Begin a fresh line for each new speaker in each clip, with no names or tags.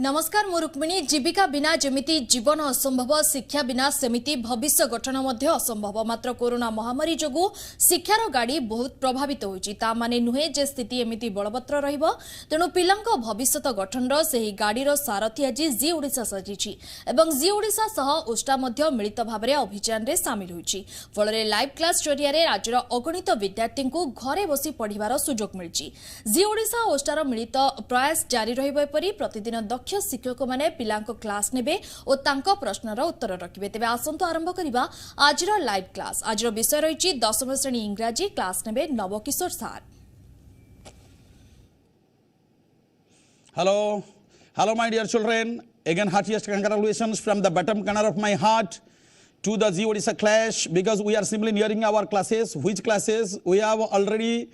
नमस्कार मु रुक्मिणी जीविका बिना जमिति जीवन असंभव शिक्षा बिना सेमिति भविष्य गठन मध्य असंभव मात्र कोरोना महामारी जोगु शिक्षार गाड़ी बहुत प्रभावित होइछि ता माने नुहे जे स्थिति एमिति बलवत्र रहिबो तेणु पिलांक भविष्यत गठन रो सेही गाड़ीर सारथी आज जी ओडिशा सजिछि एवं जी ओडिशा सह ओष्टा मध्य मिलित भाबरे अभियान रे शामिल होइछि फलरे लाइव क्लास जरिया रे राज्यर अगणित विद्यार्थी को घरे बसी पढ़िबार सुजोग मिलछि जी ओडिशा ओष्टार मिलित प्रयास जारी रहिबो परि प्रतिदिन दक्ष शिक्षक माने पिलांको क्लास नेबे और तांको प्रश्नर उत्तर रखिबे तेबे आसंतो आरंभ करिबा आजिर लाइव क्लास आजिर विषय रहिछि 10म श्रेणी इंग्रजी क्लास नेबे नवकिशोर सार।
Hello my dear children, again heartiest congratulations from the bottom corner of my heart to the Zee Odisha class, because we are simply nearing our classes. Which classes we have already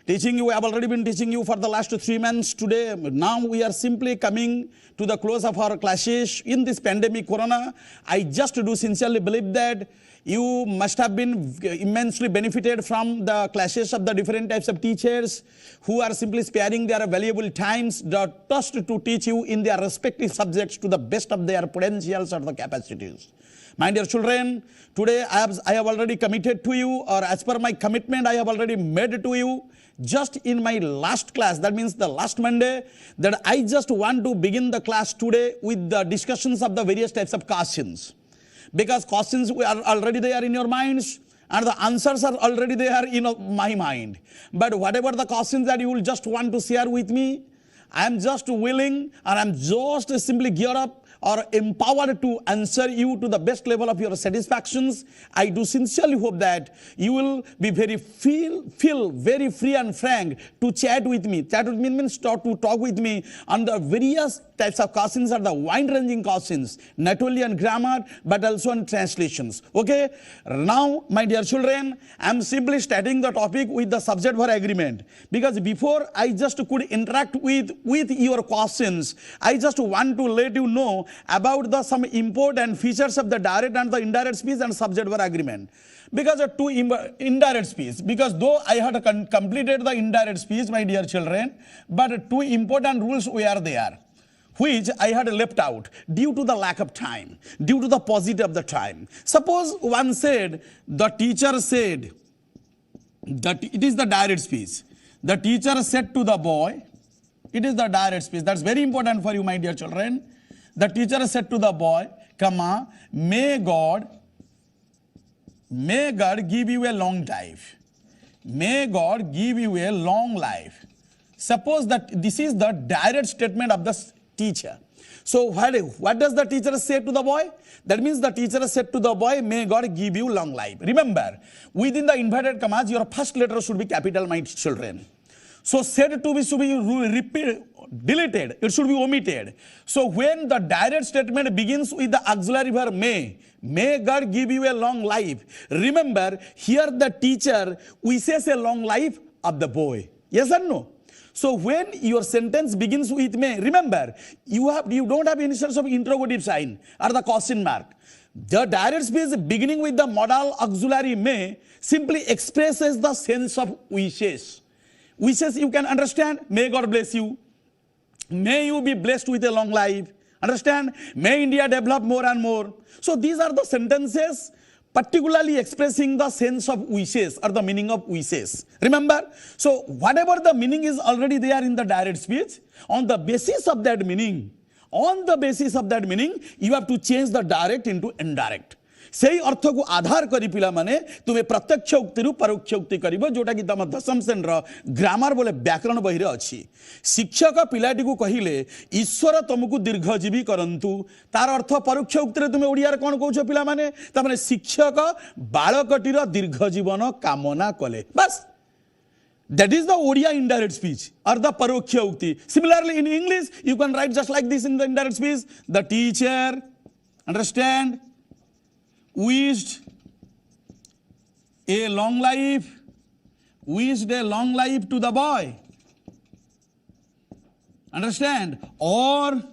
teaching you, we have already been teaching you for the last 3 months. Today, now we are simply coming to the close of our classes in this pandemic corona. I just do sincerely believe that you must have been immensely benefited from the classes of the different types of teachers who are simply sparing their valuable times just to teach you in their respective subjects to the best of their potentials or the capacities. My dear children, today I have already committed to you, or as per my commitment I have already made to you just in my last class, that means the last Monday, that I just want to begin the class today with the discussions of the various types of questions. Because questions are already there in your minds and the answers are already there in my mind. But whatever the questions that you will just want to share with me, I am just willing and I am just simply geared up or empowered to answer you to the best level of your satisfactions. I do sincerely hope that you will be feel very free and frank to chat with me. Chat with me means to talk with me on the various types of questions, are the wide-ranging questions, not only on grammar but also on translations. Okay? Now, my dear children, I am simply starting the topic with the subject verb agreement, because before I just could interact with your questions, I just want to let you know about the some important features of the direct and the indirect speech and subject verb agreement. Because of two indirect speech, because though I had completed the indirect speech, my dear children, but two important rules were there, which I had left out due to the lack of time, due to the paucity of the time. Suppose one said, the teacher said, that it is the direct speech. The teacher said to the boy, it is the direct speech. That's very important for you, my dear children. The teacher said to the boy, comma, may God give you a long life. May God give you a long life. Suppose that this is the direct statement of the teacher. So what does the teacher say to the boy? That means the teacher said to the boy, may God give you long life. Remember, within the inverted commas, your first letter should be capital, my children. So said to be should be deleted, it should be omitted. So when the direct statement begins with the auxiliary verb may God give you a long life. Remember, here the teacher wishes a long life of the boy. Yes or no? So when your sentence begins with may, remember, you don't have any sort of interrogative sign or the question mark. The direct speech beginning with the modal auxiliary may simply expresses the sense of wishes. Wishes you can understand. May God bless you. May you be blessed with a long life. Understand? May India develop more and more. So these are the sentences particularly expressing the sense of wishes or the meaning of wishes. Remember? So whatever the meaning is already there in the direct speech, on the basis of that meaning, you have to change the direct into indirect. सेही अर्थ को आधार करी पिला माने तुम्हें प्रत्यक्ष उक्ति रु परोक्ष उक्ति करिवो, जोटा कि तम दशम श्रेणी रो ग्रामर बोले व्याकरण बही रे अछि। शिक्षक पिलाटी को कहिले ईश्वर तुमको दीर्घजीवी करंतु, तार अर्थ परोक्ष उक्ति रे तुमे ओडिया रे कोन कहउछो पिला माने, त माने शिक्षक बालकटी रो दीर्घजीवन कामना कले, बस। That is the Odia indirect speech or the paroksha ukti. Similarly, in English, you can write just like this in the indirect speech. The teacher, understand, wished a long life to the boy. Understand? Or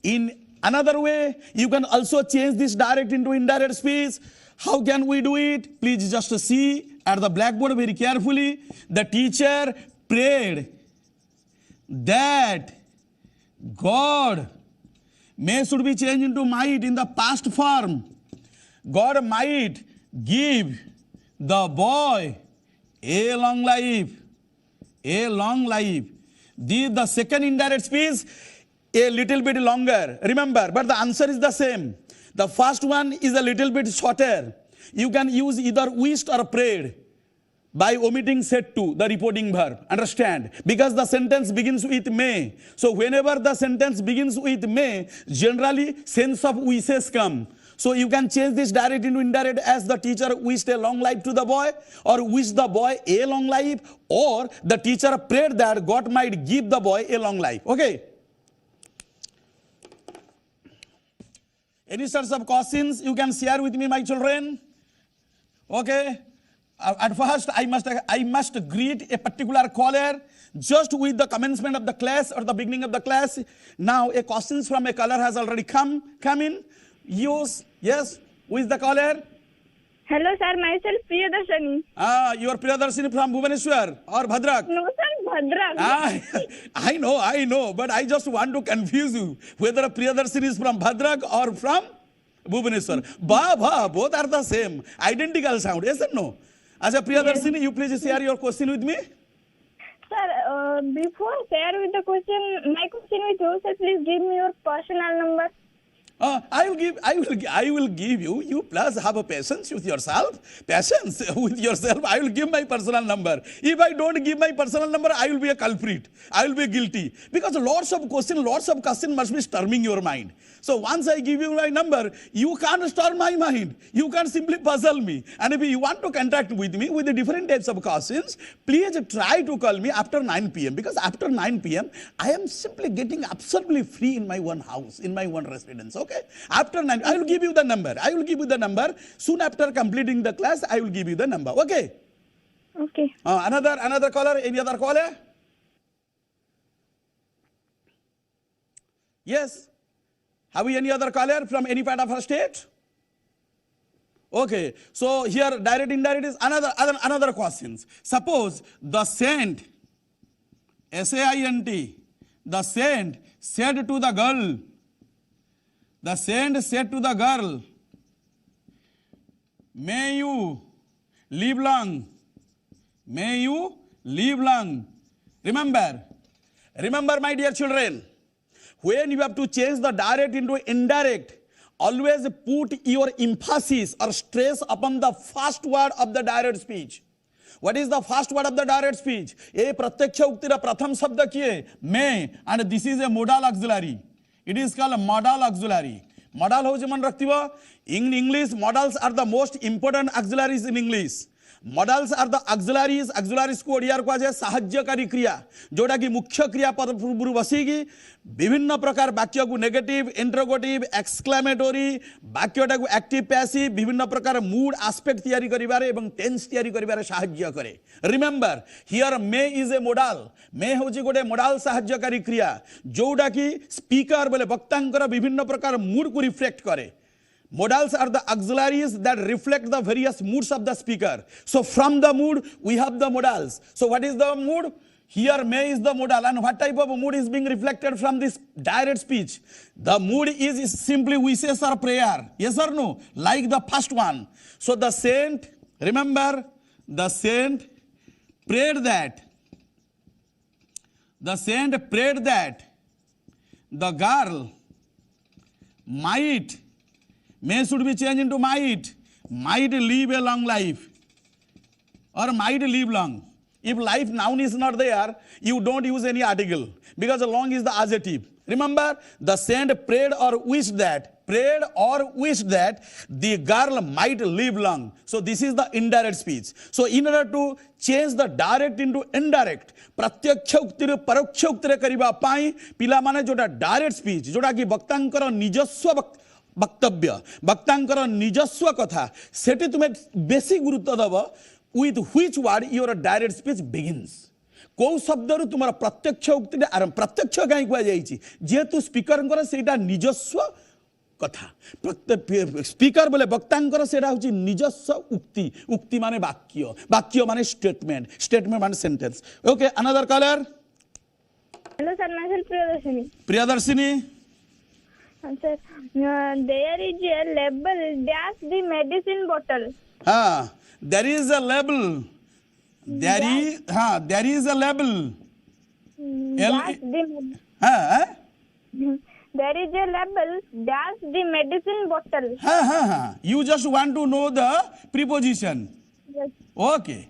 in another way, you can also change this direct into indirect speech. How can we do it? Please just see at the blackboard very carefully. The teacher prayed that God May should be changed into might in the past form. God might give the boy a long life. A long life. The second indirect speech a little bit longer. Remember, but the answer is the same. The first one is a little bit shorter. You can use either wished or prayed by omitting said to, the reporting verb. Understand? Because the sentence begins with may. So whenever the sentence begins with may, generally sense of wishes come. So you can change this direct into indirect as the teacher wished a long life to the boy, or wished the boy a long life, or the teacher prayed that God might give the boy a long life. Okay? Any sorts of questions you can share with me, my children? Okay? At first, I must greet a particular caller just with the commencement of the class or the beginning of the class. Now, a questions from a caller has already come in. Yes, who is the caller?
Hello, sir. Myself, Priyadarshini.
You are Priyadarshini from Bhubaneswar or Bhadrak?
No, sir, Bhadrak.
I know, but I just want to confuse you whether Priyadarshini is from Bhadrak or from Bhubaneswar. Both are the same, identical sound, yes or no? As a Priyadarshini, you please share your question with me.
Sir, before share with the question, my question with you, sir, please give me your personal number.
I will give you. You plus have a patience with yourself. I will give my personal number. If I don't give my personal number, I will be a culprit. I will be guilty. Because lots of questions must be storming your mind. So once I give you my number, you can't storm my mind. You can't simply puzzle me. And if you want to contact with me with the different types of questions, please try to call me after 9 p.m. Because after 9 p.m., I am simply getting absolutely free in my one house, in my one residence. Okay? After 9, I will give you the number. Soon after completing the class, I will give you the number. Okay?
Okay.
Another caller? Any other caller? Yes? Have we any other caller from any part of our state? Okay. So here direct indirect is another questions. Suppose the saint, S-A-I-N-T, the saint said to the girl, may you live long. May you live long. Remember, my dear children, when you have to change the direct into indirect, always put your emphasis or stress upon the first word of the direct speech. What is the first word of the direct speech? A pratyaksha uktira pratham sabda kiye, may, and this is a modal auxiliary. It is called a modal auxiliary. Modal hoje man rakhibo. In English, modals are the most important auxiliaries in English. Modals are the auxiliaries को ओडिया को आजे साहाय्यकारी क्रिया जोड़ा की मुख्य क्रिया पद पूर्व बसीगी विभिन्न प्रकार वाक्य को नेगेटिव इंटरोगेटिव एक्सक्लेमेटरी वाक्यटा को एक्टिव पैसिव विभिन्न प्रकार मूड एस्पेक्ट तैयारी करिबारे एवं टेंस तैयारी करिबारे साहाय्य करे. Remember here may is a modal. May होची गोटे मोडाल साहाय्यकारी क्रिया जोड़ा की स्पीकर बोले वक्तांकर विभिन्न प्रकार मूड को रिफ्लेक्ट करे. Modals are the auxiliaries that reflect the various moods of the speaker. So from the mood, we have the modals. So what is the mood? Here may is the modal. And what type of mood is being reflected from this direct speech? The mood is simply wishes or prayer. Yes or no? Like the first one. So the saint, remember, the saint prayed that. The saint prayed that the girl might, may should be changed into might live a long life or might live long. If life noun is not there, you don't use any article because long is the adjective. Remember, the saint prayed or wished that the girl might live long. So this is the indirect speech. So in order to change the direct into indirect, प्रत्यक्ष उक्तिर परोक्ष उक्तिर करिबा पाई पिला माने जोटा direct speech जोटा कि वक्तांकर निजस्व वक्तव्य वक्तांकर निजस्व कथा सेठी तुमे बेसी गुरुत्व दब with which word your direct speech begins. को शब्द रु तुमरा प्रत्यक्ष उक्ति आरंभ प्रत्यक्ष काई कुआ जाईची जेतु स्पीकर कर सेटा निजस्व कथा स्पीकर बोले वक्तांकर सेटा होची निजस्व उक्ति उक्ति माने वाक्य वाक्य माने स्टेटमेंट माने sentence. Okay, another caller.
Hello sir, myself Priyadarshini.
Priyadarshini,
Sir, there is a label dash the medicine bottle.
There is a label. There is a label.
Dash the there is a label dash the medicine bottle.
You just want to know the preposition.
Yes.
Okay.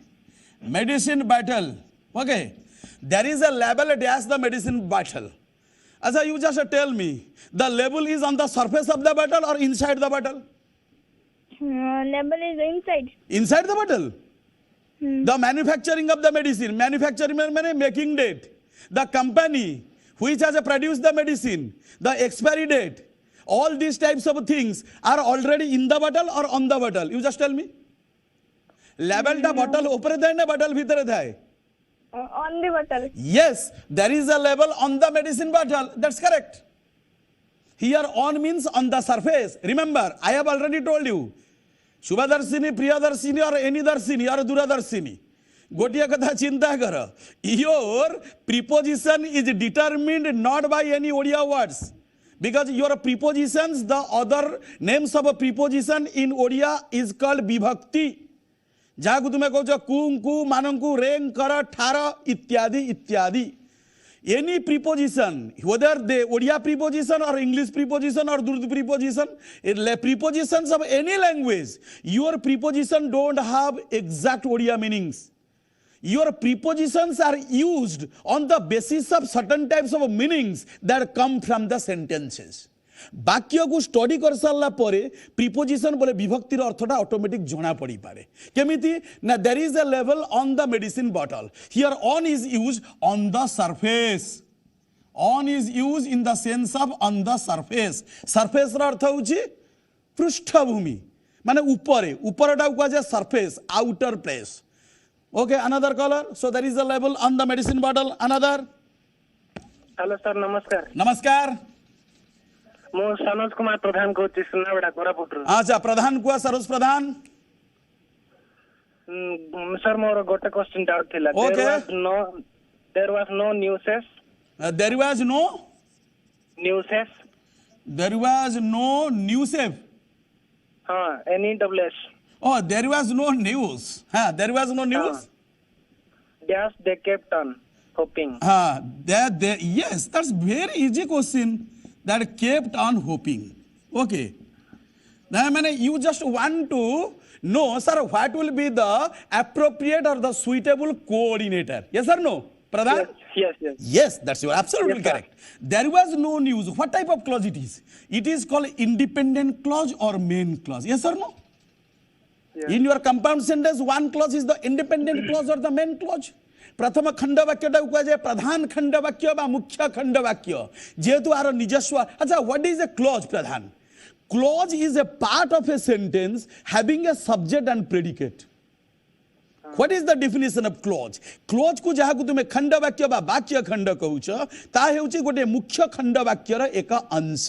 Medicine bottle. Okay. There is a label dash the medicine bottle. Asa, you just tell me, the label is on the surface of the bottle or inside the bottle?
Label is inside.
Inside the bottle? The manufacturing of the medicine. Manufacturing means making date. The company which has produced the medicine, the expiry date, all these types of things are already in the bottle or on the bottle. You just tell me. Label the bottle upare thai na bottle bhitare thai?
On the bottle.
Yes, there is a label on the medicine bottle. That's correct. Here on means on the surface. Remember, I have already told you. Shubhadarshini, Priyadarshini or any Darshini or Duradarshini. Gotiya katha chinta kara. Your preposition is determined not by any Odia words. Because your prepositions, the other names of a preposition in Odia is called Vibhakti. जहाँ को तुम्हें कहो कुंकु मानंकु रेंग कर ठारा इत्यादि इत्यादि any preposition whether they Odia preposition or English preposition or Urdu preposition prepositions of any language your preposition don't have exact Odia meanings. Your prepositions are used on the basis of certain types of meanings that come from the sentences. वाक्य को study कर सारा परे preposition बोले विभक्तिर अर्थटा automatic जना पड़ी पारे केमिति ना there is a level on the medicine bottle here on is used on the surface on is used in the sense of on the surface surface रा अर्थ होची पृष्ठभूमि माने ऊपरे ऊपरटा को जे surface outer place okay another colour so there is a level on the medicine bottle another
hello sir नमस्कार
नमस्कार
मो सनोज कुमार प्रधान को सुनाबेडा कोरापुटरु
अच्छा प्रधान को सरोज प्रधान
सर मोर गोटे क्वेश्चन डाउट थिला there was no news
there was no
news
there was no newsef
हां NEWS
oh there was no news there was no news
yes they kept on hoping
yes that's very easy question that kept on hoping okay now you just want to know sir what will be the appropriate or the suitable coordinator yes or no Pradhan yes that's you absolutely yes, correct there was no news what type of clause it is called independent clause or main clause yes or no yes. In your compound sentence one clause is the independent clause or the main clause प्रथम खंड वाक्य कह जाए प्रधान खंड वाक्य बा मुख्य खंड वाक्य जेहेतु आर निजस्व अच्छा what is a clause Pradhan clause is a part of a sentence having a subject and predicate what is the definition of clause clause को जहाँ को तुम्हें खंड वाक्य बा वाक्य खंड कहूच ता हेउची गोटे मुख्य खंड वाक्यर एक अंश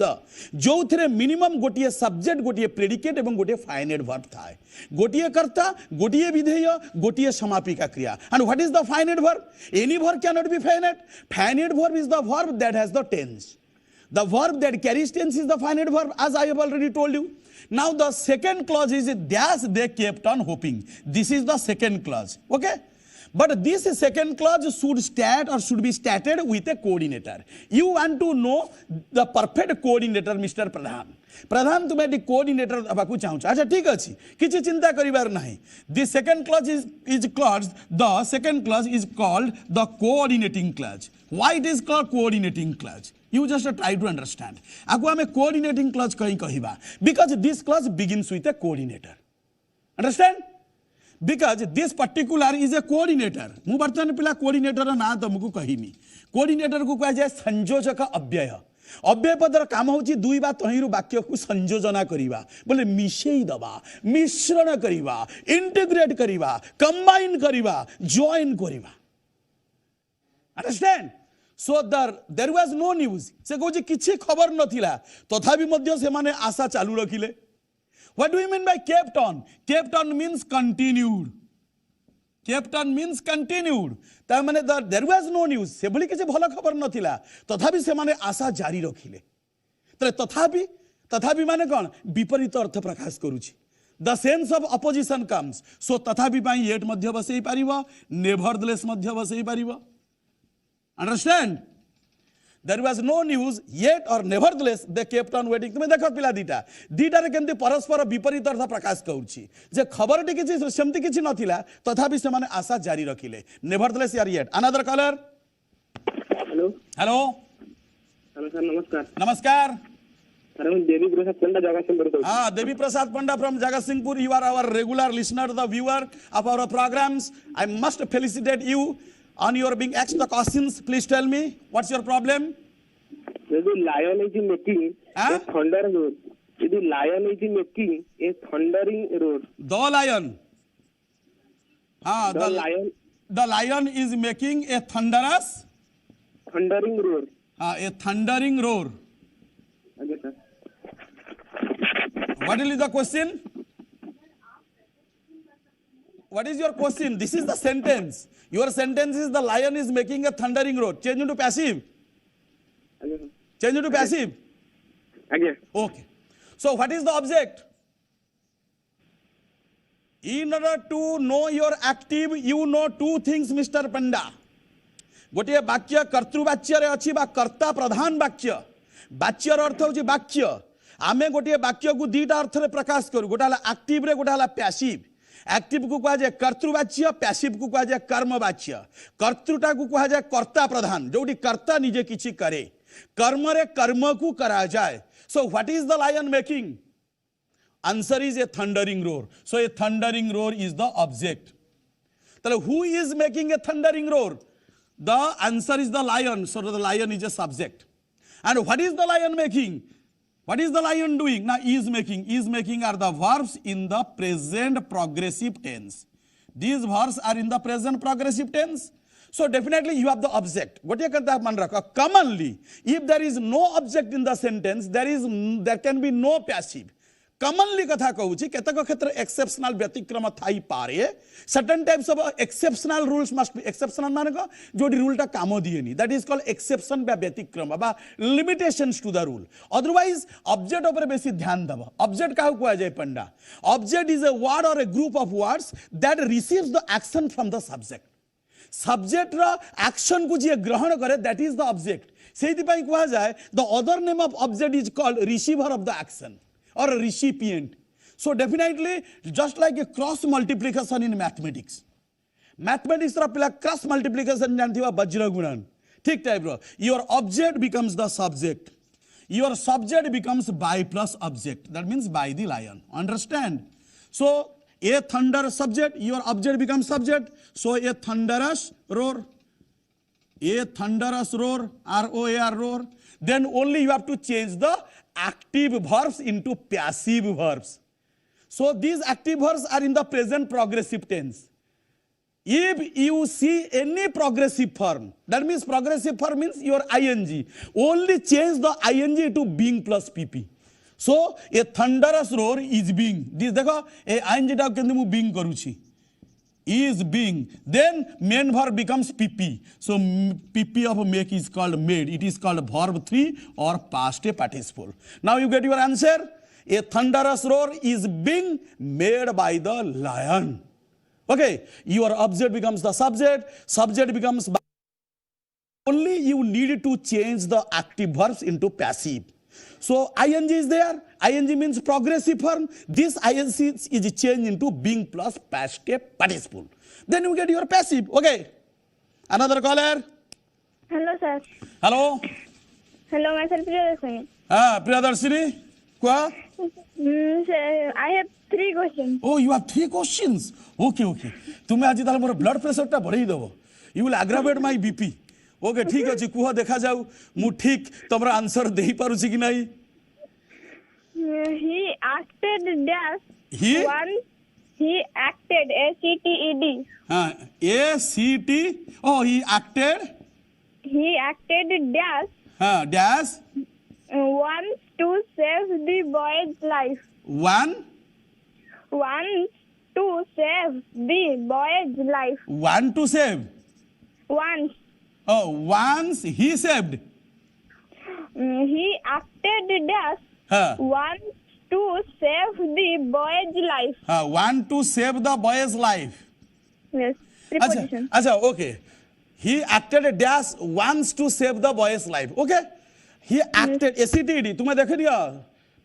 जो थे मिनिमम गोटे सब्जेक्ट गोटे प्रेडिकेट एवं गोटे फाइनाइट वर्ब थाए गोटे कर्ता गोटे विधेय गोटे समापिका क्रिया and what is the finite verb any verb can not be finite verb is the verb that has the tense the verb that carries tense is the finite verb as I have already told you. Now the second clause is dash they kept on hoping. This is the second clause. Okay. But this second clause should stat or should be stated with a coordinator. You want to know the perfect coordinator Mr. Pradhan. प्रधान तुम्हें D coordinator अबाकू चाहूछ अच्छा ठीक अछि किछि चिंता करिवार नाही the second clause is called the second clause is called the coordinating clause why it is called coordinating clause you just try to understand आगु हमें coordinating clause कहीं कहिबा because this clause begins with a coordinator understand because this particular is a coordinator मु वर्तमान पिला coordinator ना तुमको कहिनी coordinator को कह जाए संयोजक अव्यय अव्यय पदर काम होची दुई बा तहिरु वाक्य को संयोजना करिबा बोले मिसेई दबा मिश्रण करिबा इंटीग्रेट करिबा कंबाइन करिबा जॉइन करिबा understand so there was no news से कहूची किछि खबर नथिला तथापि मध्य से माने आशा चालू रखिले what do you mean by kept on means continued kept on means continued ता माने there was no news से भली किछि भलो खबर नथिला तथापि से माने आशा जारी रखिले तथापि तथापि माने कौन विपरीत अर्थ प्रकाश करूची the sense of opposition comes so तथापि पाई येट मध्य बसई पारिबो नेभरदलेस मध्य बसई पारिबो understand there was no news yet or nevertheless they kept on waiting तुम देखो पिला दीटा रे केमती परस्पर विपरीत अर्थ प्रकाश करूची जे खबर टी किछि सेमती किछि नथिला तथापि से माने आशा जारी रखिले नेभरदलेस यार yet another colour
hello
hello
hello sir नमस्कार
नमस्कार
सर मैं देवी प्रसाद पंडा जगतसिंहपुर से
Devi Prasad Panda from Jagatsinghpur. You are our regular listener, the viewer of our programs. I must felicitate you on your being asked the questions. Please tell me, what's your problem?
यदि lion is making
Huh?
a thunder road, यदि lion is making a thundering road,
The lion.
the lion
The lion is making a thunderous,
thundering roar.
a thundering roar.
Okay, sir.
What is the question? What is your question? This is the sentence. Your sentence is the lion is making a thundering roar. Change into passive.
Okay, sir.
Change into passive.
Okay.
Okay. So what is the object? In order to know your active, you know two things, Mr. Panda. गोटे वाक्य कर्तृवाच्य रे अछि बा कर्ता प्रधान वाक्य वाच्यर अर्थ होछि वाक्य आमे गोटे वाक्य को दीटा अर्थ रे प्रकाश करू गोटा एक्टिव रे गोटा पैसिव एक्टिव को कहा जाए कर्तृवाच्य पैसिव को कहा जाए कर्मवाच्य कर्तृटा को कहा जाए कर्ता प्रधान जोटी कर्ता निजे किछि करे कर्म रे कर्म को करा जाए so what is the lion making answer is a thundering roar so a thundering roar is the object तले who is making a thundering roar The answer is the lion. So the lion is a subject. And what is the lion making? What is the lion doing? Now is making are the verbs in the present progressive tense. These verbs are in the present progressive tense. So definitely you have the object. What you can man rakha commonly if there is no object in the sentence there can be no passive. Commonly कथा कहूँ केतक क्षेत्र exceptional व्यतिक्रम थाई पारे certain types of exceptional rules must be exceptional माने को जोडी रूलटा काम दिएनी दैट इज कॉल्ड एक्सेप्शन बा व्यतिक्रम बा limitations to the rule otherwise object ऊपर बेसी ध्यान दबा ऑब्जेक्ट काहू कुआ जाय पंडा object is a word or a group of words that receives the action from the subject subject रो एक्शन को जे ग्रहण करे दैट इज द ऑब्जेक्ट सेति पई कुआ जाय the other name of object is called receiver of the action or a recipient. So definitely just like a cross multiplication in mathematics. Mathematics रा पिला cross multiplication जानथिबा वज्र गुणन ठीक type row your object becomes the subject. Your subject becomes by plus object. That means by the lion. Understand? So a thunder subject, your object becomes subject. So a thunderous roar. A thunderous roar, R-O-A-R roar. Then only you have to change the active verbs into passive verbs. So these active verbs are in the present progressive tense. If you see any progressive form, that means progressive form means your ing. Only change the ing to being plus pp. So a thunderous roar is being. This देखो ए ing टा केंदे मु being करूची. Is being, then main verb becomes pp. So pp of make is called made. It is called verb 3 or past participle. Now you get your answer. A thunderous roar is being made by the lion. Okay, your object becomes the subject. Subject becomes only you need to change the active verbs into passive. So ing is there. Ing means progressive form. This ing is changed into being plus past participle. Then you get your passive. Okay. Another caller.
Hello, sir.
Hello.
Hello, myself Priyadarshini.
Priyadarshini. Kya?
Sir, I have 3 questions.
Oh, you have 3 questions. Okay. तुम्हें आज ताले मोर blood pressure टा बढ़ाई देबो. You will aggravate my BP. Okay ठीक अछि कुह देखा जाऊ मु ठीक तमरा आंसर देही पारुछि कि नाही
He acted dash.
He?
Once he acted ACTED.
हां ACT oh he acted
dash.
हां dash
Once to save the boy's life.
Once
to save the boy's life.
Want to save
Once.
oh once he saved
he acted dash
हाँ
wants to save the boy's life.
हाँ want to save the boy's life.
Yes,
अच्छा
preposition.
अच्छा okay, he acted a dash wants to save the boy's life. Okay, he acted ACTD तुम्हें देख दिया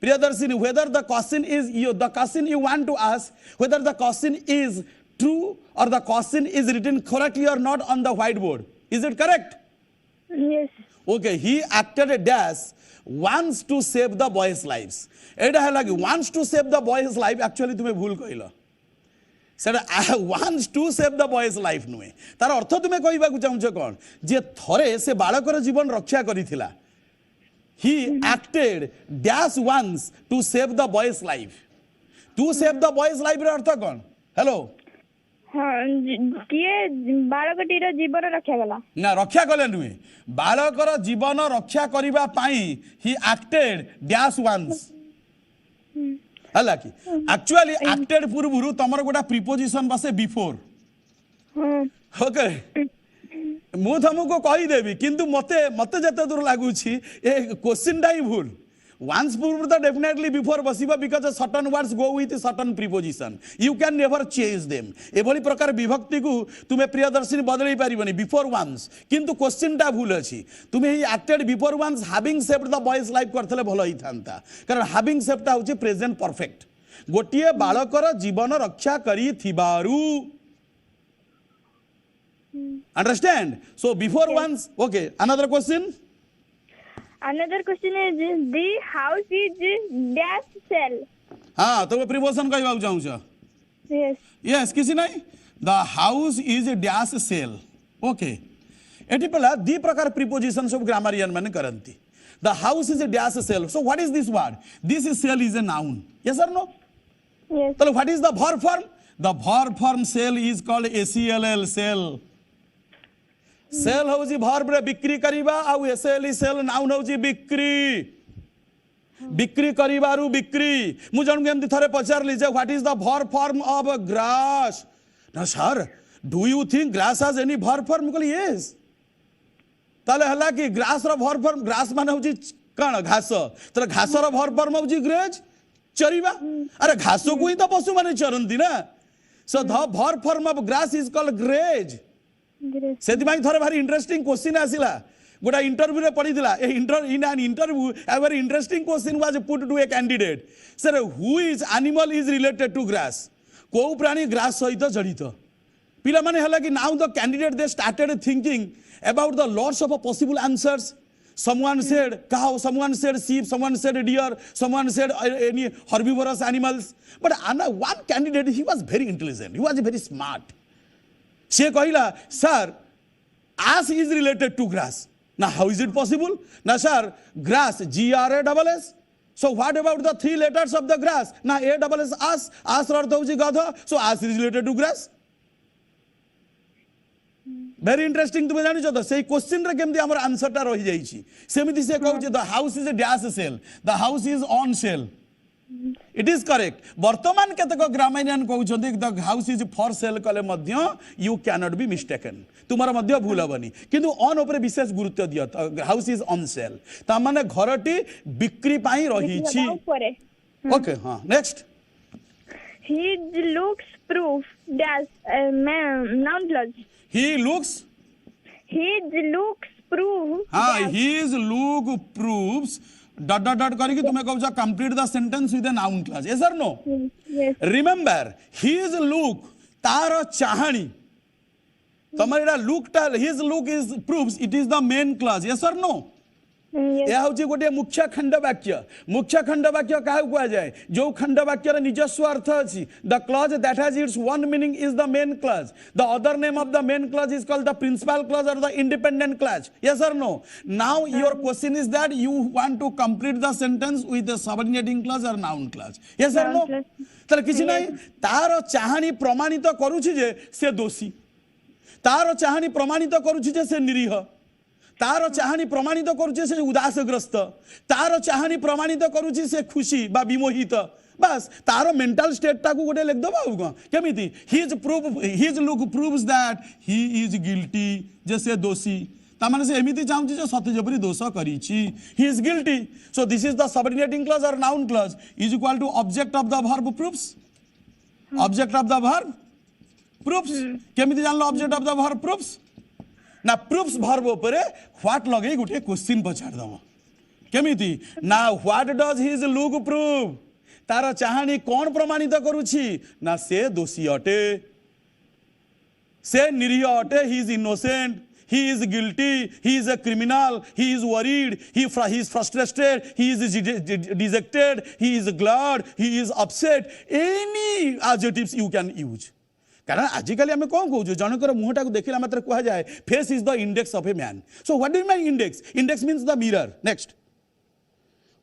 Priyadarshini, whether the question is the question you want to ask, whether the question is true or the question is written correctly or not on the whiteboard. Is it correct?
Yes.
Okay, he acted a dash wants to save the boys lives. एटा है कि wants to save the boys life actually तुम्हें भूल कहला सेटा wants to save the boys life नुहे तार अर्थ तुम्हें कहबा को चाहूछ कोन जे थरे से बालकर जीवन रक्षा करिथिला. He acted dash once to save the boy's life. To save the boy's life रे अर्थ कोन? हेलो
हाँ किए बालकटीर जीवन रक्षा गला
ना रक्षा कले नुहे बालकर जीवन रक्षा करिबा पाई he acted dash once. हला कि एक्चुअली एक्टेड पूर्वरु तमर गोटा प्रीपोजिशन बसे बिफोर. ओके मु तुमको कहि देबी किंतु मते मते जते दूर लागुछि ए क्वेश्चन डाई भूल. Once पूर्व तो definitely before बसिबा because certain words go with certain preposition. You can never change them. एभली प्रकार विभक्ति को तुम्हें प्रियदर्शिनी बदलई पारिबनी before once किंतु क्वेश्चन टा भूल अछि. तुम्हें ही acted before once having saved the boy's life करथले भलो ही थांता कारण having saved टा होछि प्रेजेंट परफेक्ट. गोटिए बालकर जीवन रक्षा करी थिबारु. Understand? So before once. Okay, another question.
Another question is the house is dash cell.
हाँ तो प्रिपोजिशन कहबा चाहूछ.
Yes.
Yes किसी नहीं the house is a dash cell. Okay eighty पला दी प्रकार प्रिपोजिशन सब ग्रामरियन माने करंती. The house is a dash cell. So what is this word? This is cell is a noun. Yes or no?
Yes.
So what is the verb form? The verb form cell is called ACLL cell. Sell होजी verb रे बिक्री करिबा आ S L sell noun होजी बिक्री. बिक्री करिबारु बिक्री. मु जन के एमति थरे पचारली जे what is the verb form of grass. ना sir do you think grass has any verb form? कहली यस. ताले हला कि ग्रास रो verb form ग्रास माने होजी कण घास. तले घास रो verb form होजी ग्रेज चरिबा. अरे घास को ही तो पशु माने चरंती ना. So the verb form of grass is called graze. से थोड़े भारी इंटरेस्टिंग क्वेश्चन आसिला गोटा इंटरव्यू रे पढ़ीला in an interview a very interesting question was put to a candidate sir who is animal is related to grass को प्राणी grass सहित जड़ित पिला माने हला कि now the candidate they started thinking about the lots of possible answers. Someone said cow, someone said sheep, someone said deer, someone said any herbivorous animals. But one candidate, he was very intelligent, he was very smart. से कहिला sir ass is related to grass. Now how is it possible? Now sir grass GRASS. So what about the three letters of the grass? Now ASS ass. Ass अर्थ होछि गधा. So ass is related to grass. Very interesting. तुम जानि छ से question रे केमति हमर answer टा रहि जाई छी. सेमिति से कहू छ the house is a dash cell. The house is on cell. It is correct. वर्तमान केतक ग्रामरियन कहउछन्ति the house is for sale कले मध्य यू कैनॉट बी मिस्टेकन. तुमरा मध्य भूल हबनी किंतु ऑन ऊपर विशेष गुरुत्व दियो. हाउस इज ऑन सेल ता माने घरटी बिक्री पाई रही छी. ओके हां next.
He looks proof dash noun clause.
He looks
proof.
हाँ his look proves dot dot dot करके तुम्हें कहू जा complete the sentence with a noun clause. Yes or no?
Yes.
Remember his look तार चाहनी तमरा look टा his look is proves it is the main clause. Yes or no?
Yes.
यह होची गोटे मुख्य खंड वाक्य. मुख्य खंड वाक्य काहे कुआ जाय जो खंड वाक्य रे निजस्व अर्थ अछि. The clause that has its one meaning is the main clause. The other name of the main clause is called the principal clause or the independent clause. Yes or no? Now your question is that you want to complete the sentence with the subordinating clause or noun clause. Yes or no? तर किछि नाही तार चाहनी प्रमाणित करूछि जे से दोषी. तार चाहनी प्रमाणित करूछि जे से निरीह. तार चाहनी प्रमाणित करूचे से उदासग्रस्त. तार चाहनी प्रमाणित करूची से खुशी बा विमोहित. बस तार मेंटल स्टेट टाकू गोटे लिख दबा होगा केमिति his look proves that he is guilty जे से दोषी. तामाने से एमिति चाहूची जो सत्य जबरी दोष करिछि he is guilty so this is the subordinating clause or noun clause is equal to object of the verb proofs object of the verb proofs केमिति जानलो object of the verb proofs ना प्रूफ्स वर्ब ऊपर what लगे गुटे question पछाड़ दबो केमिति ना what does his look prove तार चाहानी कौन प्रमाणित करूछि ना से दोषी अटे से निरीह अटे he is innocent he is guilty he is a criminal he is worried he is frustrated he is dejected he is glad he is upset any adjectives you can use कारण आजिकल आम कौन कौन जनकर मुहटा को देखला मात्र कह जाए face is the index of a man so what do you mean index means the mirror next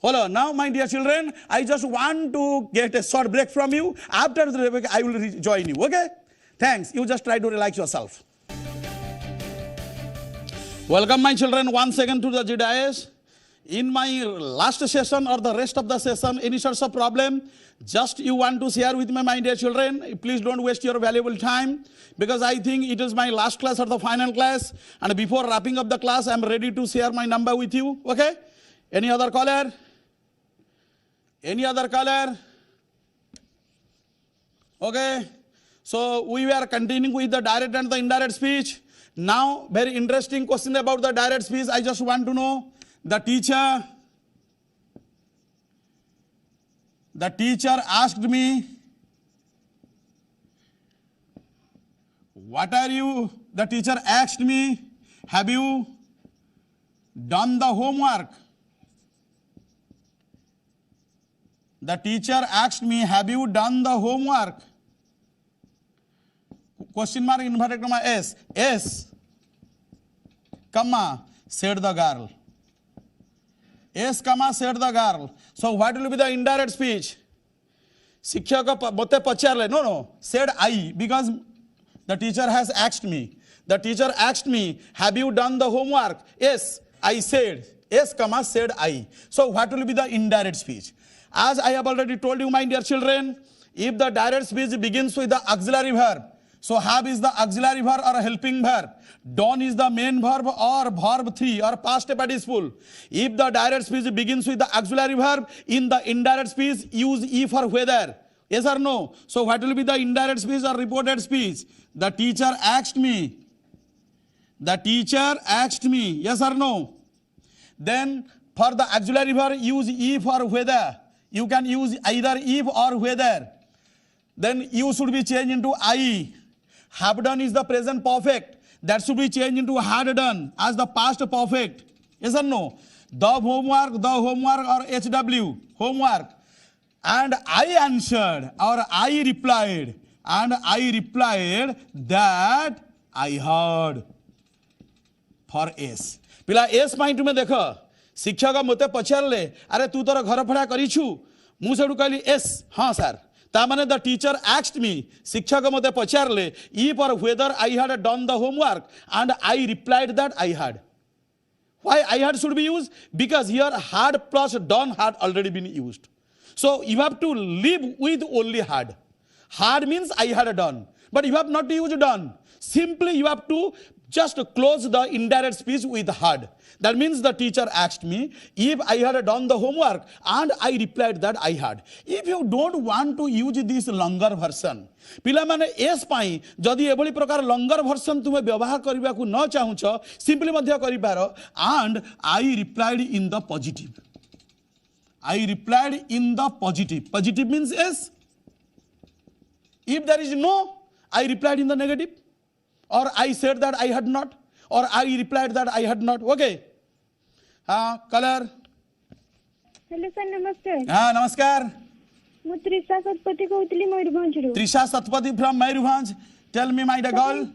Hello, now my dear children, I just want to get a short break from you. After the break, I will join you, okay? Thanks. You just try to relax yourself. Welcome my children once again to the GDIS. In my last session or the rest of the session, any sorts of problem, just you want to share with me, my dear children. Please don't waste your valuable time because I think it is my last class or the final class. And before wrapping up the class, I am ready to share my number with you, okay? Any other caller? Any other caller? Okay. So we were continuing with the direct and the indirect speech. Now, very interesting question about the direct speech. I just want to know the teacher asked me, what are you? The teacher asked me, have you done the homework? The teacher asked me, have you done the homework? Question mark inverted comma S. S, comma, said the girl. S, comma, said the girl. So what will be the indirect speech? शिक्षक मते पचारले no said I because the teacher has asked me. The teacher asked me, have you done the homework? Yes, I said. S, comma, said I. So what will be the indirect speech? As I have already told you, my dear children, if the direct speech begins with the auxiliary verb, so have is the auxiliary verb or a helping verb. Done is the main verb or verb 3 or past participle. If the direct speech begins with the auxiliary verb, in the indirect speech use E for whether. Yes or no? So what will be the indirect speech or reported speech? The teacher asked me. The teacher asked me. Yes or no? Then for the auxiliary verb use E for whether. You can use either if or whether. Then you should be changed into I. Have done is the present perfect. That should be changed into had done as the past perfect. Yes or no? The homework or HW, homework. And I answered or I replied. And I replied that I heard. For S. पिला S point में देखो शिक्षक मते पचारले अरे तू तोर घर भड़ा करिछु मु सेडु कहली एस हां सर ता माने द टीचर आस्क्ड मी शिक्षक मते पचारले if or whether I had done the homework and I replied that I had why I had should be used because here had plus done had already been used so you have to live with only had means I had done but you have not used done simply you have to just close the indirect speech with had. That means the teacher asked me if I had done the homework and I replied that I had. If you don't want to use this longer version, पिला माने S पाई जदि एभली प्रकार longer version तुमे व्यवहार करिबा को न चाहुछ सिंपली मध्य करि पारो and I replied in the positive. I replied in the positive. Positive means yes. If there is no, I replied in the negative. Or I said that I had not. Or I replied that I had not. Okay. Color.
Hello sir नमस्कार
नमस्कार
मु त्रिशा सतपति कहउतली Mayurbhanj
Trisha Satpathy from Mayurbhanj. Tell me my dear girl.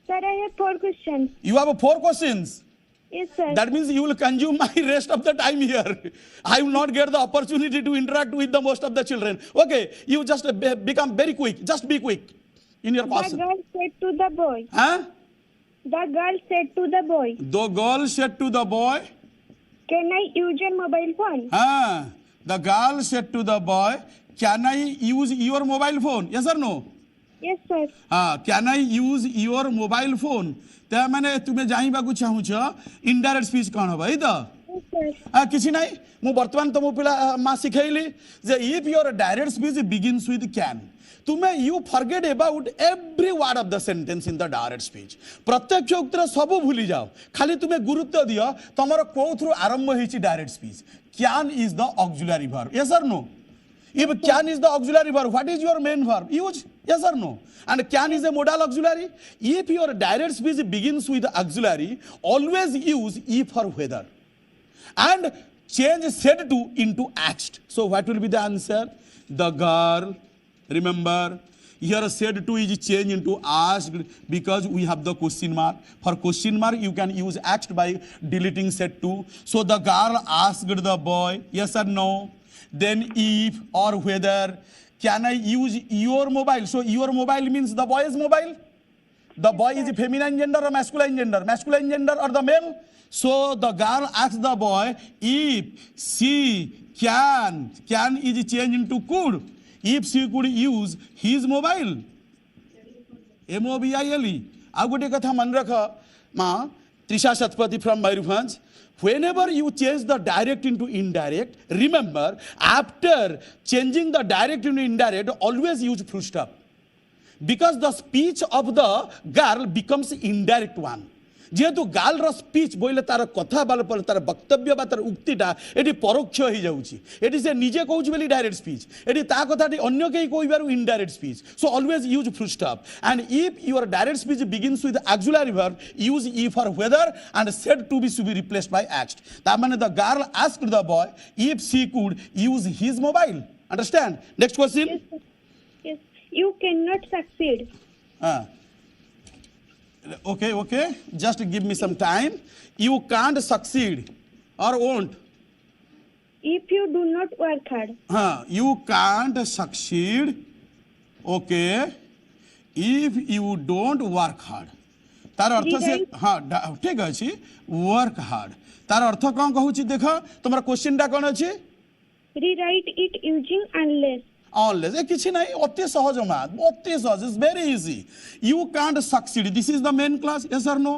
Sir, I have 4 questions.
You have 4 questions.
Yes, sir.
That means you will consume my rest of the time here. I will not get the opportunity to interact with the most of the children. Okay, you just become very quick. Just be quick in your question.
The girl said to the boy.
Huh?
The girl said to the boy.
The girl said to the boy.
Can I use your mobile phone?
The girl said to the boy, can I use your mobile phone? Yes or no?
Yes, sir.
Can I use your mobile phone ते माने तुम्हें जाइबा को चाहूछ indirect speech कौन हो भाई तो
Yes, sir.
किसी नहीं मु वर्तमान तुम पिला मा सिखैली जे if your direct speech begins with can तुम्हें you forget about every word of the sentence in the direct speech प्रत्यक्ष उत्तर सब भूली जाओ खाली तुम्हें गुरुत्व दियो तमरो कोथ्रु आरंभ होईची direct speech can is the auxiliary verb yes or no if can is the auxiliary verb what is your main verb use yes or no and can is a modal auxiliary if your direct speech begins with auxiliary always use if or whether and change said to into asked so what will be the answer the girl remember here said to is changed into asked because we have the question mark for question mark you can use asked by deleting said to so the girl asked the boy yes or no then if or whether can I use your mobile so your mobile means the boy's mobile the boy is feminine gender or masculine gender or the male so the girl asks the boy if she can is changed into could if she could use his mobile mobile आ गोटे कथा मन रख माँ Trisha Satpathy from Mayurbhanj whenever you change the direct into indirect remember after changing the direct into indirect always use full stop because the speech of the girl becomes indirect one जेहेतु गाल रो speech बोले तार कथा बाल पर तार वक्तव्य बा तार उक्तिटा एटी परोक्ष हो जाउची एटी से निजे कहउची बेली डायरेक्ट स्पीच एटी ता कथाटी अन्य केही कहिबारु indirect speech so always use full stop and if your direct speech begins with auxiliary verb use if or whether and said to be should be replaced by asked ता माने the girl asked the boy if she could use his mobile understand next question
Yes. You cannot succeed.
Okay, just give me some time you can't succeed or won't
If you do not work hard.
you can't succeed okay if you don't work hard तार अर्थ से ठीक अछि work hard तार अर्थ कौन कहूची देखो तुम्हारा question टा कौन अछि
Rewrite it using unless.
unless किछि नहीं अति सहज मात अति सहज is very easy you can't succeed this is the main clause yes or no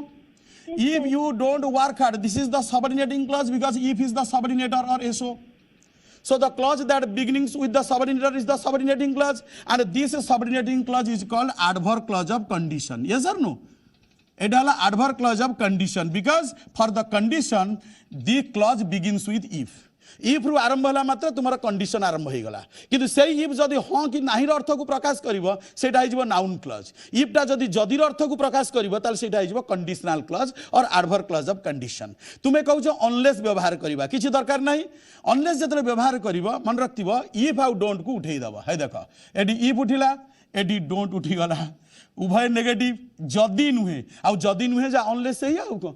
if you don't work hard this is the subordinating clause because if is the subordinator or so so the clause that begins with the subordinator is the subordinating clause and this subordinating clause is called adverb clause of condition yes or no it is adverb clause of condition because for the condition the clause begins with if if रु आरंभ होला मात्र तुमरा condition आरंभ हो गला किंतु सेही इफ जदी हां कि नाही अर्थ को प्रकाश करिवो सेटा हिजबो नाउन क्लॉज इफ टा जदी जदी अर्थ को प्रकाश करिवो ताल सेटा हिजबो कंडीशनल क्लॉज और एडवर्ब क्लॉज ऑफ कंडीशन तुमे कहू जो अनलेस व्यवहार करिबा किछि दरकार नाही अनलेस जतरे व्यवहार करिवो मन रखतिबो इफ आउ डोंट को उठेई दबो हे देखो एडी इफ उठिला एडी डोंट उठी गला उभय नेगेटिव जदी नुहे आउ जदी नुहे जा अनलेस सही आउ को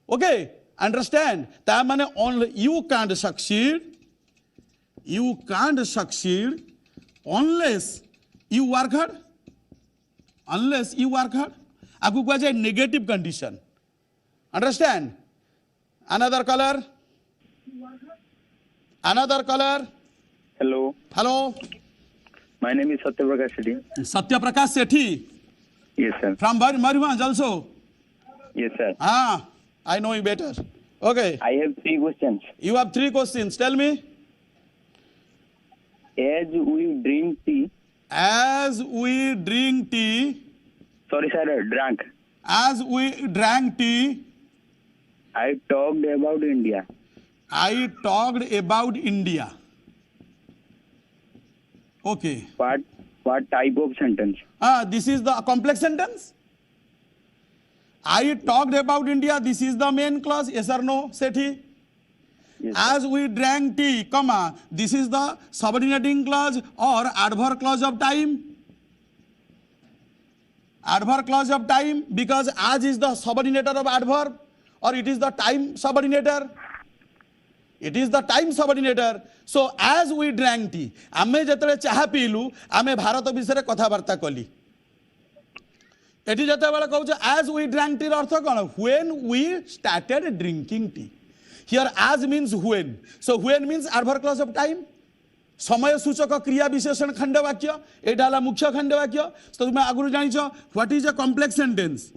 okay understand that means only you can't succeed unless you work hard agu ko jay negative condition understand another color hello
My name is
Satyaprakash Sethi
Yes sir.
from Mayurbhanj also
Yes sir.
I know you better. Okay.
I have 3 questions.
You have 3 questions. Tell me.
As we drink tea.
Sorry sir,
drank.
As we drank tea.
I talked about India.
Okay.
What type of sentence?
This is the complex sentence. I talked about India. This is the main clause. Yes or no, Sethi?
Yes,
as we drank tea, comma. This is the subordinating clause or adverb clause of time. Adverb clause of time because as is the subordinator of adverb or it is the time subordinator. It is the time subordinator. So as we drank tea, आमे जतले चाहा पीलु आमे भारत विषय कथा वार्ता कली eighty जते बेला कहू as we drank tea earth cone when we started drinking tea here as means when so when means adverb clause of time समय सूचक क्रिया विशेषण खंडवाक्य एटा मुख्य खंडवाक्य तो तुम आगु जान what is a complex sentence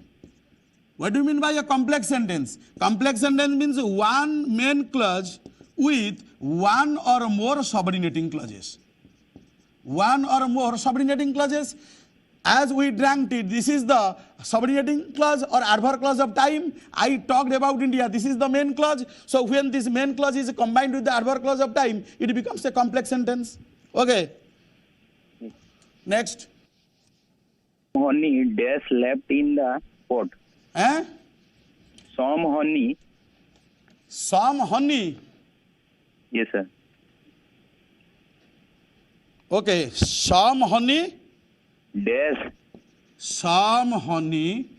what do mean by a complex sentence means one main clause with one or more subordinating clauses. One or more subordinating clauses. As we drank tea, this is the subordinating clause or adverb clause of time. I talked about India. This is the main clause. So when this main clause is combined with the adverb clause of time, it becomes a complex sentence. Okay. Next.
Honey dash left in the pot.
Eh?
Some honey.
Some honey.
Yes, sir.
Okay. Some honey.
Dash
Some honey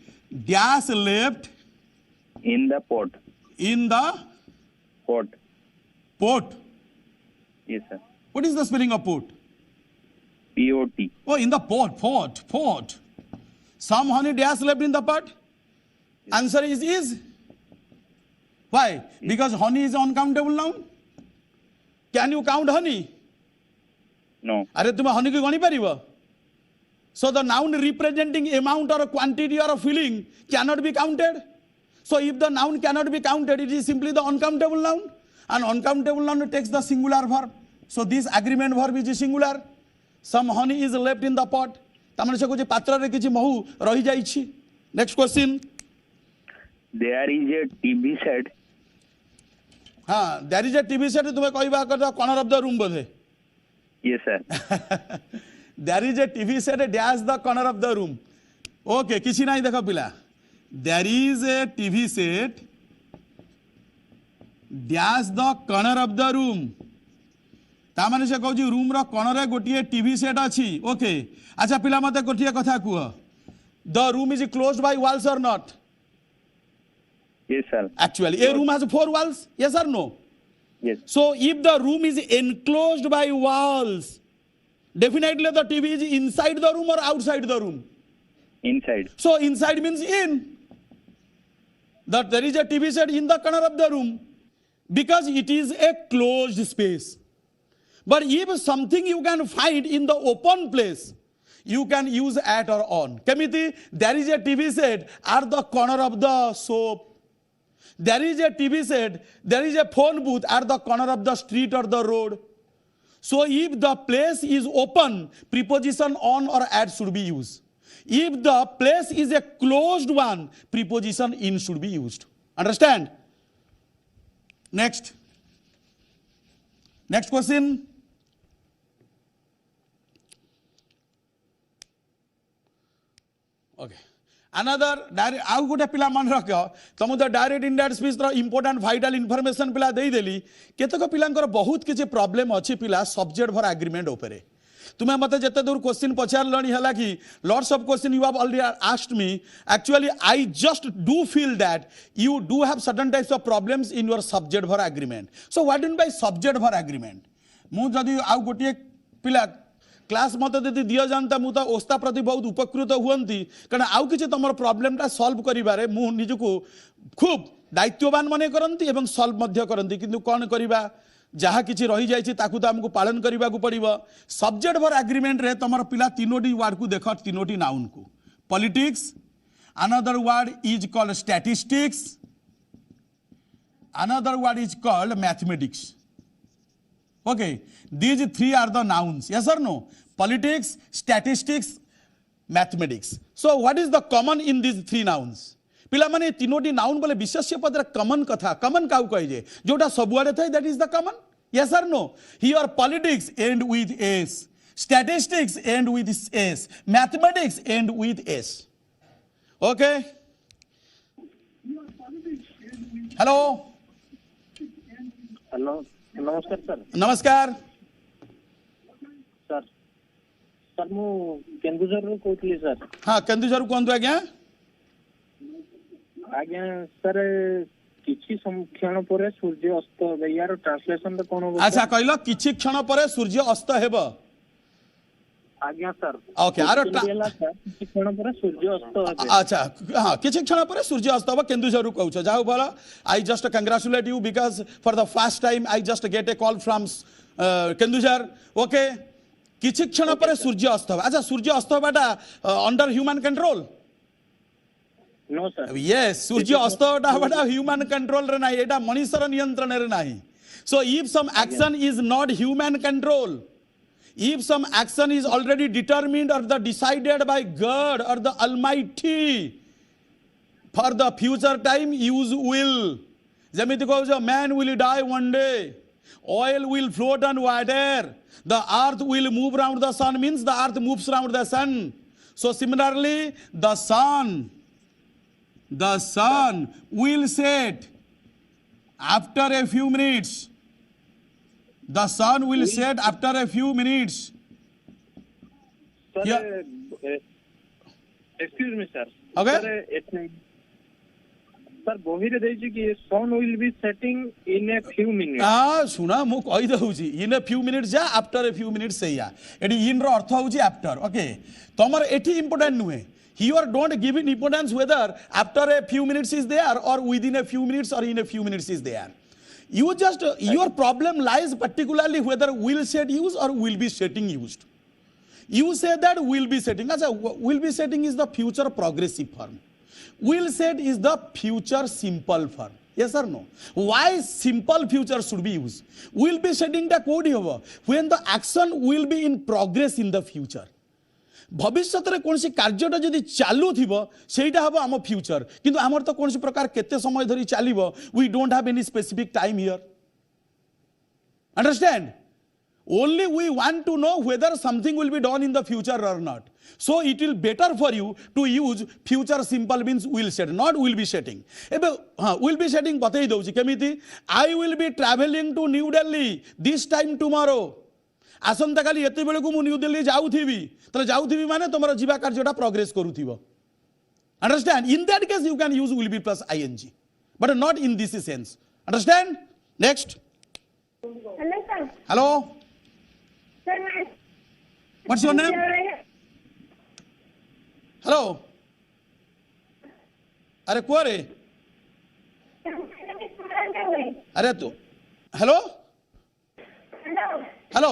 dash left
in the pot.
in the
Pot.
pot.
Yes, sir.
What is the spelling of pot?
P-O-T.
Oh, in the pot. Some honey dash left in the pot. Answer is. Why? Because honey is an uncountable noun. Can you count honey?
No.
अरे तुम honey को गणी पारिबो? So the noun representing amount or a quantity or a feeling cannot be counted. So if the noun cannot be counted, it is simply the uncountable noun. An uncountable noun takes the singular verb. So this agreement verb is singular. Some honey is left in the pot. तामने से कुछ पात्र रे किछि महु रही जाइछि. Next question.
There is a TV set.
हाँ, there is a TV set. तुम्हें कोई बात करता corner of the room Bodhe.
Yes, sir.
There is a TV set dash the corner of the room. Okay, किसी नहीं देखो पिला. There is a TV set dash the corner of the room. तामाने से कहूँ जी रूम रा corner रे गोटिए TV set अच्छी. Okay. अच्छा पिला मते गोटिए कथा कुआ. The room is closed by walls or not?
Yes, sir.
Actually, a room has 4 walls. Yes or no?
Yes.
So if the room is enclosed by walls, definitely the TV is inside the room or outside the room.
Inside.
So inside means in. That there is a TV set in the corner of the room because it is a closed space. But if something you can find in the open place, you can use at or on. Kemiti, there is a TV set at the corner of the soap. There is a TV set, there is a phone booth at the corner of the street or the road. So if the place is open, preposition on or at should be used. If the place is a closed one, preposition in should be used. Understand? Next. Next question. Okay. Another direct आउ गोटे पिला मन रख तुम तो direct indirect speech रो important vital information पिला देई देली केतक पिलांकर बहुत किछि प्रॉब्लम अछि पिला सब्जेक्ट फॉर एग्रीमेंट ऊपर तुम्हें मते जते दूर क्वेश्चन पचारलणी हला कि lots of question you have already asked me actually I just do feel that you do have certain types of problems in your subject for agreement so what do by subject for agreement मु जदी आउ गोटे पिला class मत यदि दि जाता मुझे ओस्ता प्रति बहुत उपकृत हुंती कारण आउ कि तुम प्रोब्लेमटा सल्व करिबारे मु निजको खूब दायित्ववान मन करती एवं सल्व करती किंतु कौन करवा जहाँ किसी रही जाइए ताकू तो आमको पालन करने को पड़ो सब्जेक्ट फॉर एग्रीमेंट रे तुम पिला तीनोटी वर्ड को देख तीनोटी नाउन को politics another word is called statistics another word is called mathematics. Okay, these three are the nouns. Yes or no? Politics, statistics, mathematics. So what is the common in these three nouns? पिला माने तीनोटी noun बोले विशेष्य पदर कमन कथा कमन cow कहिजे जोटा सबुआडे थाए that is the common. Yes or no? Here politics end with S, statistics end with S, mathematics end with S. Okay? Hello?
Hello नमस्कार सर.
नमस्कार.
सर सर मु केन्दुझर रू कहतली सर.
हाँ केन्दुझर कहतु आज्ञा.
आज्ञा सर किछि क्षण पर सूर्य अस्त हे यार ट्रांसलेशन तो कोन हो.
अच्छा कहलो किछि क्षण पर सूर्य अस्त हेबो.
आज्ञा सर
Okay, आरो
सर किछि क्षण पर सूर्य अस्त हेबे
अच्छा हाँ किसी क्षण पर सूर्य अस्त हम केन्दुझर कहूछ जाओ भल I just congratulate you because for the first time I just get a call from Keonjhar okay किसी क्षण पर सूर्य अस्त हो अच्छा सूर्य अस्त होबाटा under human control
no sir
yes सूर्य अस्त होबाटा ह्यूमन कंट्रोल रे नाही एटा मनुष्यर नियंत्रण रे नाही so if some action is not human control if some action is already determined or the decided by God or the Almighty for the future time use will ଯେମିତି କହୁଛ man will die one day oil will float on water the earth will move around the sun means the earth moves around the sun so similarly the sun will set after a few minutes the sun will set after a few minutes
sir
Yeah.
Excuse me sir
Okay.
Sir बही रे देछि कि sun will be setting in a few minutes
सुना मु कहि दउछि in a few minutes जा after a few minutes सेया एडी इन रो अर्थ होछि आफ्टर ओके तमर एठी इंपोर्टेंट नुहे here don't give it importance whether after a few minutes is there or within a few minutes or in a few minutes is there you just your problem lies particularly whether will set use or will be setting used you say that will be setting acha will be setting is the future progressive form will set is the future simple form yes or no why simple future should be used will be setting ta kodi hobo when the action will be in progress in the future भविष्य में कौन कार्यटा जदि चालू थी सेटा हम आम future किंतु आमर तो कौन प्रकार केते समय धरी चलो we don't have any specific time here understand only we want to know whether something will be done in the future or not so it will better for you to use future simple means will set not will be setting ebe ha will be setting batei dଉଛି केमिति I will be traveling to New Delhi this time tomorrow आसंता काली एते बेले को मु new Delhi जाउथिबी तले जाउथिबी माने तमरो जीवा कार्यटा प्रोग्रेस करूथिबो understand in that case you can use will be plus ing but not in this sense understand next
Hello, sir.
hello
Sir,
what's your name hello अरे को रे अरे तू hello hello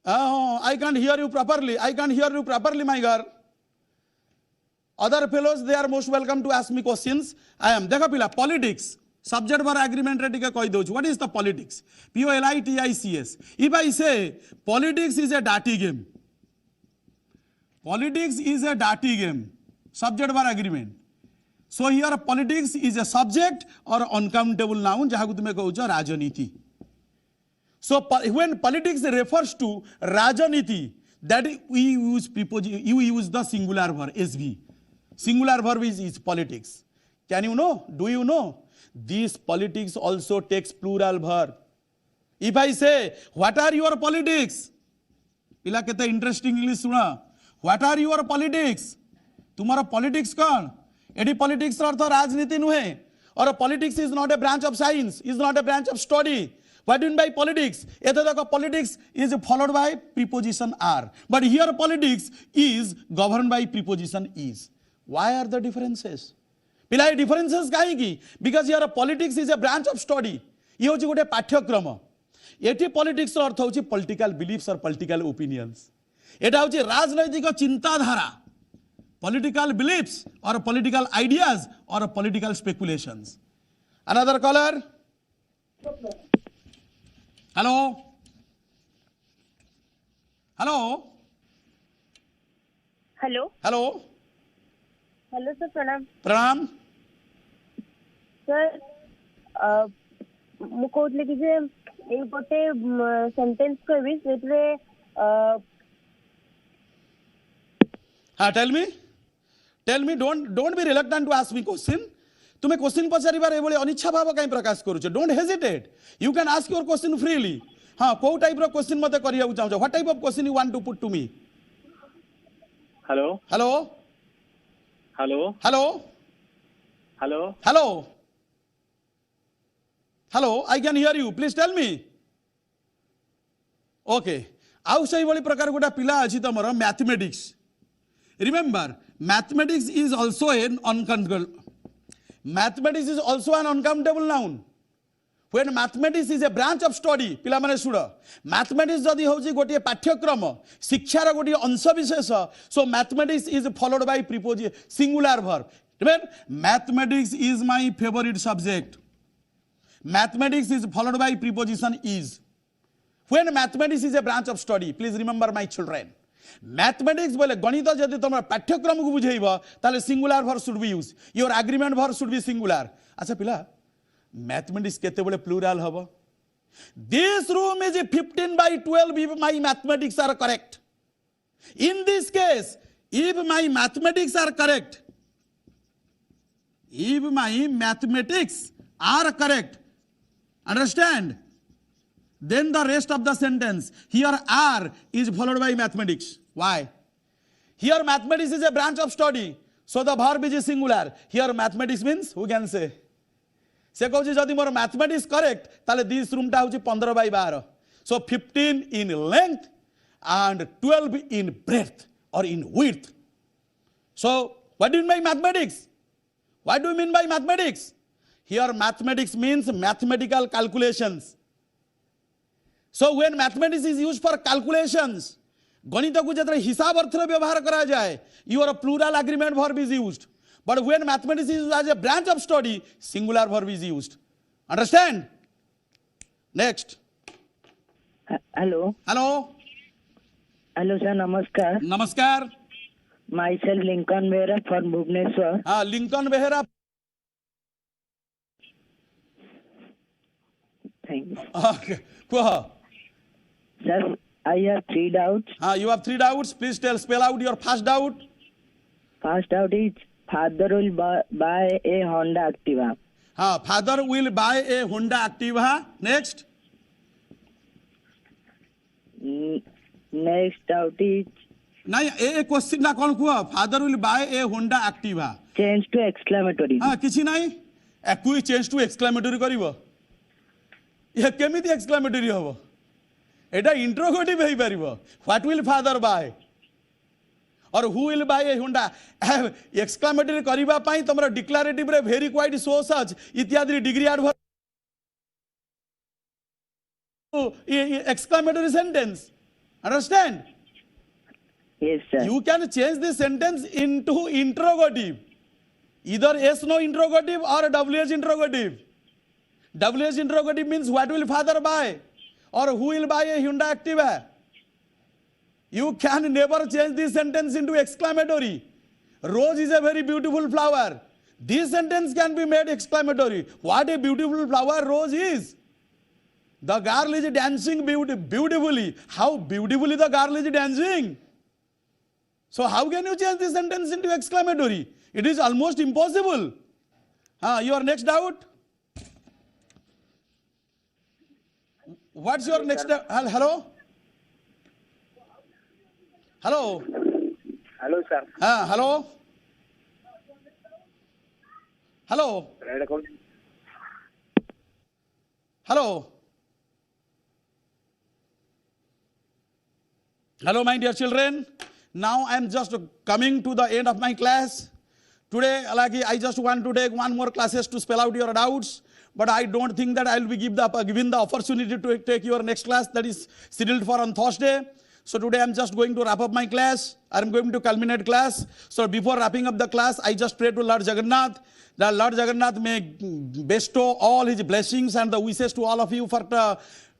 I can't hear you properly. I can't hear you properly, my girl. Other fellows, they are most welcome to ask me questions. I am. देखा पिला politics. Subject bar agreement रे टिके कहि दउछु. What is the politics? Politics. If I say politics is a dirty game. Politics is a dirty game. Subject bar agreement. So here politics is a subject or uncountable noun jaha को तुमे कहउछ राजनीति. So when politics refers to rajaniti, that we use you use the singular verb SV. Singular verb is politics. Can you know? Do you know? This politics also takes plural verb. If I say, what are your politics? पिला केते interesting English सुना. What are your politics? तुम्हारा politics कौन? AD politics रा अर्थ राजनीति नुहे. और politics is not a branch of science, is not a branch of study. What do you mean by politics? Politics is followed by preposition are. But here politics is governed by preposition is. Why are the differences? Pilai differences kahi? Because here politics is a branch of study. ये होची गोटे पाठ्यक्रम. Eighty politics रो अर्थ होची political beliefs or political opinions. एटा होची राजनैतिक चिंताधारा. Political beliefs or political ideas or political speculations. Another caller? Hello? Hello?
Hello.
Hello?
Hello, sir. Pranam.
Pranam?
Sir, ମୁଁ କହୁଥିଲି କି ଯେ ଏଇ ଗୋଟେ ସେଣ୍ଟେନ୍ସ କହିବି ସେଥିରେ
tell me don't be reluctant to ask me question तुम्हें क्वेश्चन पचारिबार एभली अनिच्छा भाव कहीं प्रकाश करूछ don't hesitate you can ask your question freely हाँ को टाइप रो क्वेश्चन मते करिया चाहू what type of question you want to put to me
hello
hello
hello
hello
hello
hello hello I can hear you please tell me okay आउ से भाई प्रकार गोटा पिला अच्छी तुम mathematics remember mathematics is also an uncountable mathematics is also an uncountable noun when mathematics is a branch of study पिला माने सुड़ mathematics जदि होची गोटे पाठ्यक्रम शिक्षार गोटे अंश विशेष so mathematics is followed by preposition singular verb then mathematics is my favorite subject mathematics is followed by preposition is when mathematics is a branch of study please remember my children mathematics बोले गणित जदि तुम पाठ्यक्रम को बुझेइब ताले singular verb should be used your agreement verb should be singular अच्छा पिला mathematics केते बड़े plural हबो this room is 15 by 12 if my mathematics are correct in this case if my mathematics are correct understand then the rest of the sentence here are is followed by mathematics why here mathematics is a branch of study so the verb is singular here mathematics means who can say से कहूँ जदि मोर mathematics correct ताले this room टा होची 15 by 12 so 15 in length and 12 in breadth or in width so what do you mean by mathematics what do you mean by mathematics here mathematics means mathematical calculations so when mathematics is used for calculations गणित को जतरे हिसाब अर्थ रे व्यवहार करा जाए your plural agreement verb is used but when mathematics is used as a branch of study singular verb is used understand next
hello sir
namaskar
myself Lincoln Behera from Bhubaneswar
Lincoln Behera
thank you
okay kuha
sir I have 3 doubts
you have 3 doubts please spell out your first doubt
is father will buy a Honda Activa
father will buy a Honda Activa next
next doubt is
नहीं ए question ना कौन कुआ father will buy a Honda Activa
change to exclamatory
किछि नाही एकु change to exclamatory करिवो ये केमिति exclamatory होबो एटा इंट्रोगेटिव हेई परिवो व्हाट विल फादर बाय और who will buy a Honda exclamatory करिबा पई तमरो डिक्लेरेटिव रे वेरी क्वाइट सो सच इत्यादि degree adverb exclamatory sentence understand
yes sir
you can change this sentence into interrogative either yes no interrogative or ws interrogative ws interrogative means what will father buy or who will buy a Hyundai Activa you can never change this sentence into exclamatory rose is a very beautiful flower this sentence can be made exclamatory what a beautiful flower rose is the girl is dancing beautifully how beautifully the girl is dancing so how can you change this sentence into exclamatory it is almost impossible your next doubt what's your next doubt hello
sir
hello hello my dear children now I am just coming to the end of my class today like I just want to take one more classes to spell out your doubts but I don't think that I will be given the opportunity to take your next class that is scheduled for on Thursday so today I am just going to wrap up my class I am going to culminate class so before wrapping up the class I just pray to Lord Jagannath that Lord Jagannath may bestow all his blessings and the wishes to all of you for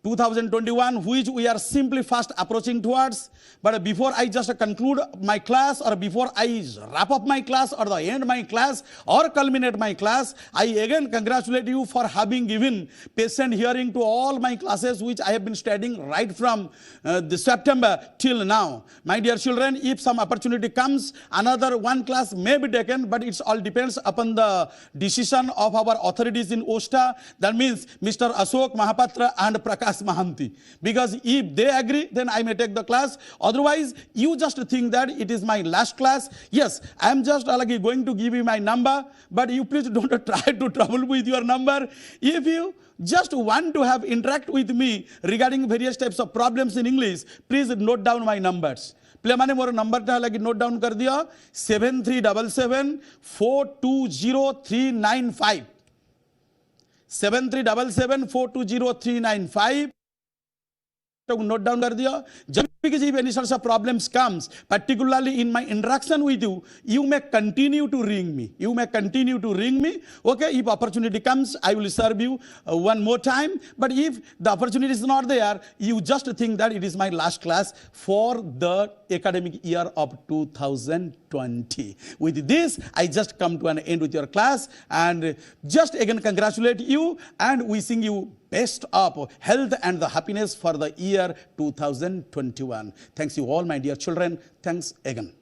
2021 which we are simply fast approaching towards but before I just conclude my class or before I wrap up my class or the end my class or culminate my class I again congratulate you for having given patient hearing to all my classes which I have been studying right from this September till now my dear children if some opportunity comes another one class may be taken but it all depends upon the decision of our authorities in OSTA that means Mr. Ashok Mahapatra and Prakash S. Mahanti. Because if they agree, then I may take the class. Otherwise, you just think that it is my last class. Yes, I am just going to give you my number, but you please don't try to trouble with your number. If you just want to have interact with me regarding various types of problems in English, please note down my numbers. Play माने मोर number टा लगी note down कर दिया 7377420395 7377420395 note down कर दिया जब भी किसी any sorts of problems comes particularly in my interaction with you, you may continue to ring me, okay. If opportunity comes, I will serve you one more time, but if the opportunity is not there, you just think that it is my last class for the academic year of 2020. With this, I just come to an end with your class, and just again congratulate you and wishing you best of health and the happiness for the year 2021. Thanks you all, my dear children. Thanks again.